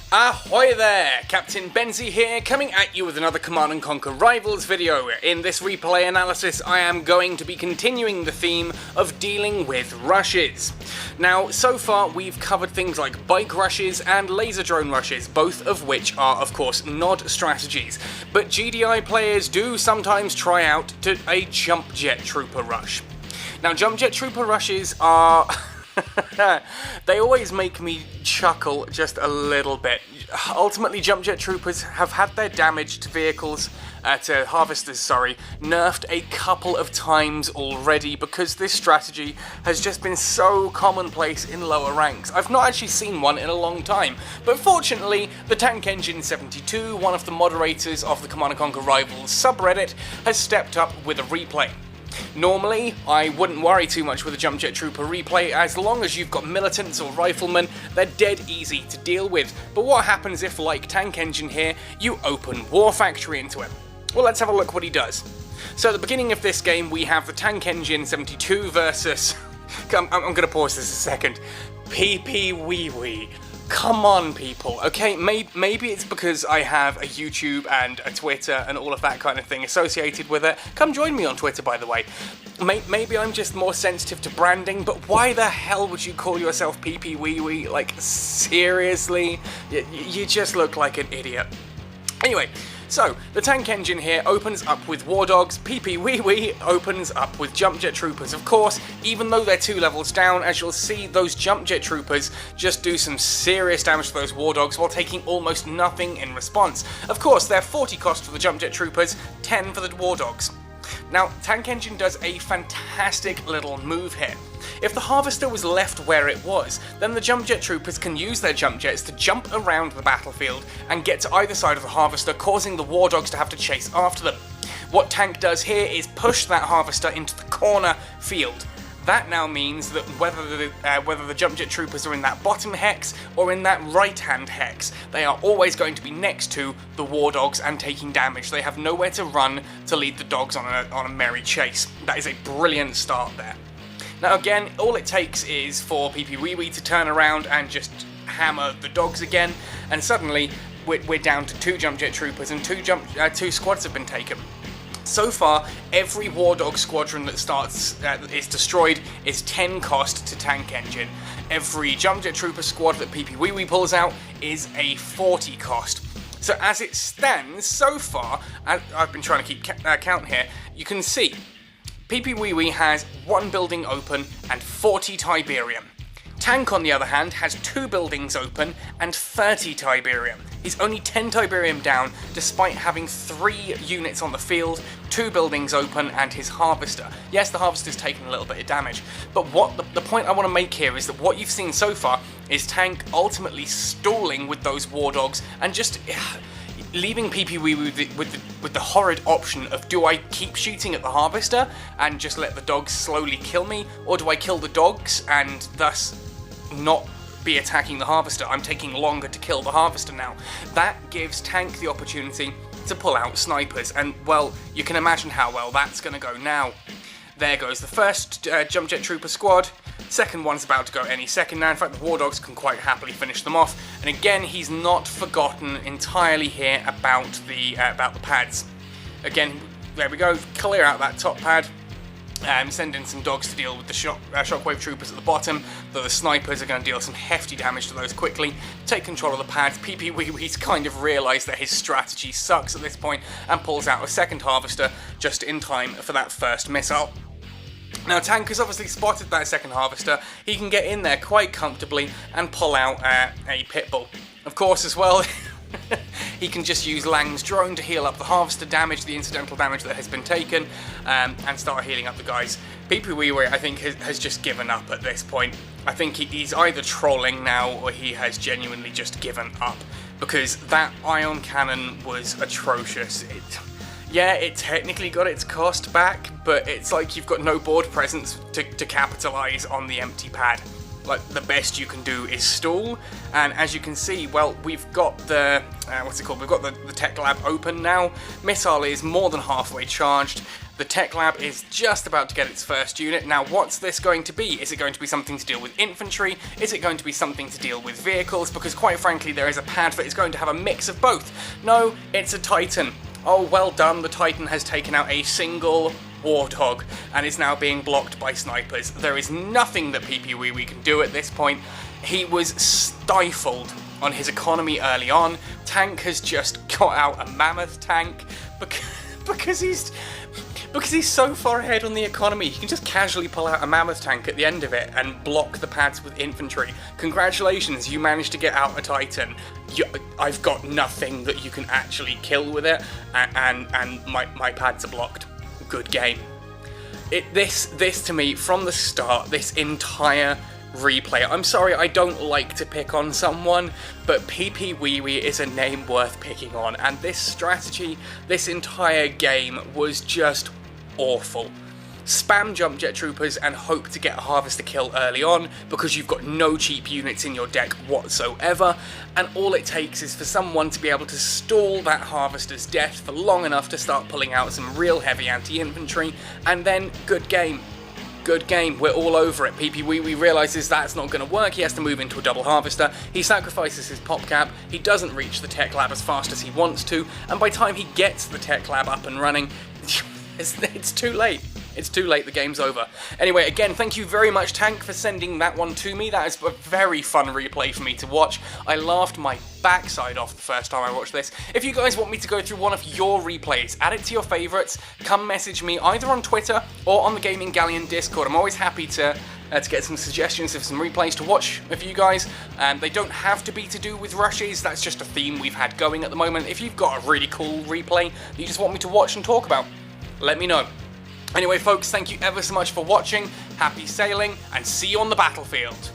Ahoy there! Captain Benzie here, coming at you with another Command & Conquer Rivals video. In this replay analysis, I am going to be continuing the theme of dealing with rushes. Now, so far we've covered things like bike rushes and laser drone rushes, both of which are, of course, NOD strategies. But GDI players do sometimes try out to a jump jet trooper rush. Now, jump jet trooper rushes are... they always make me chuckle just a little bit. Ultimately, jump jet troopers have had their damaged vehicles, harvesters, nerfed a couple of times already because this strategy has just been so commonplace in lower ranks. I've not actually seen one in a long time, but fortunately, the Tank Engine 72, one of the moderators of the Command & Conquer Rivals subreddit, has stepped up with a replay. Normally, I wouldn't worry too much with a Jump Jet Trooper replay. As long as you've got militants or riflemen, they're dead easy to deal with. But what happens if, like Tank Engine here, you open War Factory into him? Well, let's have a look what he does. So at the beginning of this game, we have the Tank Engine 72 versus... I'm going to pause this a second. PP Wee Wee. Come on, people, okay? Maybe it's because I have a YouTube and a Twitter and all of that kind of thing associated with it. Come join me on Twitter, by the way. Maybe I'm just more sensitive to branding, but why the hell would you call yourself PP Wee Wee? Like, seriously? You just look like an idiot. Anyway, so, the Tank Engine here opens up with War Dogs, PP Wee Wee opens up with Jump Jet Troopers. Of course, even though they're 2 levels down, as you'll see, those Jump Jet Troopers just do some serious damage to those War Dogs while taking almost nothing in response. Of course, they're 40 cost for the Jump Jet Troopers, 10 for the War Dogs. Now, Tank Engine does a fantastic little move here. If the Harvester was left where it was, then the Jump Jet Troopers can use their Jump Jets to jump around the battlefield and get to either side of the Harvester, causing the War Dogs to have to chase after them. What Tank does here is push that Harvester into the corner field. That now means that whether the Jump Jet Troopers are in that bottom hex or in that right-hand hex, they are always going to be next to the War Dogs and taking damage. They have nowhere to run to lead the dogs on a merry chase. That is a brilliant start there. Now again, all it takes is for PP Wee Wee to turn around and just hammer the dogs again, and suddenly we're down to 2 Jump Jet Troopers and 2 squads have been taken. So far, every War Dog squadron that is destroyed is 10 cost to Tank Engine. Every Jump Jet Trooper squad that PP Wee Wee pulls out is a 40 cost. So as it stands, so far, I've been trying to keep count here, you can see PP Wee Wee has 1 building open and 40 Tiberium. Tank, on the other hand, has 2 buildings open and 30 Tiberium. He's only 10 Tiberium down, despite having 3 units on the field, 2 buildings open, and his Harvester. Yes, the Harvester's taken a little bit of damage, but the point I want to make here is that what you've seen so far is Tank ultimately stalling with those War Dogs and just leaving PP Wee Wee with the horrid option of, do I keep shooting at the Harvester and just let the dogs slowly kill me, or do I kill the dogs and thus not be attacking the Harvester? I'm taking longer to kill the Harvester now. That gives Tank the opportunity to pull out snipers, and well, you can imagine how well that's going to go now. There goes the first Jump Jet Trooper squad. Second one's about to go any second now. In fact, the War Dogs can quite happily finish them off. And again, he's not forgotten entirely here about the pads. Again, there we go. Clear out that top pad. Send in some dogs to deal with the shockwave troopers at the bottom, though the snipers are going to deal some hefty damage to those quickly. Take control of the pads. PP Wee Wee's kind of realised that his strategy sucks at this point and pulls out a second Harvester just in time for that first missile. Now, Tank has obviously spotted that second Harvester. He can get in there quite comfortably and pull out a Pitbull. Of course, as well, he can just use Lang's drone to heal up the Harvester damage, the incidental damage that has been taken, and start healing up the guys. PP Wee Wee, I think, has just given up at this point. I think he's either trolling now or he has genuinely just given up, because that ion cannon was atrocious. Yeah, it technically got its cost back, but it's like you've got no board presence to capitalise on the empty pad. Like, the best you can do is stall, and as you can see, well, we've got the, we've got the tech lab open now. Missile is more than halfway charged. The tech lab is just about to get its first unit. Now, what's this going to be? Is it going to be something to deal with infantry? Is it going to be something to deal with vehicles? Because quite frankly, there is a pad that is going to have a mix of both. No, it's a Titan. Oh, well done, the Titan has taken out a single Warthog and is now being blocked by snipers. There is nothing that PP can do at this point. He was stifled on his economy early on. Tank has just got out a mammoth tank because he's so far ahead on the economy. He can just casually pull out a mammoth tank at the end of it and block the pads with infantry. Congratulations, you managed to get out a Titan. I've got nothing that you can actually kill with it, and my pads are blocked. Good game. This to me, from the start, this entire replay, I'm sorry, I don't like to pick on someone, but PP is a name worth picking on, and this strategy, this entire game was just awful. Spam jump jet troopers and hope to get a harvester kill early on because you've got no cheap units in your deck whatsoever, and all it takes is for someone to be able to stall that harvester's death for long enough to start pulling out some real heavy anti-infantry, and then good game. Good game, we're all over it. PP realises that's not going to work, he has to move into a double harvester, he sacrifices his pop cap, he doesn't reach the tech lab as fast as he wants to, and by the time he gets the tech lab up and running, it's too late. It's too late, the game's over. Anyway, again, thank you very much, Tank, for sending that one to me. That is a very fun replay for me to watch. I laughed my backside off the first time I watched this. If you guys want me to go through one of your replays, add it to your favourites, come message me either on Twitter or on the Gaming Galleon Discord. I'm always happy to get some suggestions of some replays to watch of you guys. They don't have to be to do with rushes, that's just a theme we've had going at the moment. If you've got a really cool replay that you just want me to watch and talk about, let me know. Anyway folks, thank you ever so much for watching, happy sailing, and see you on the battlefield.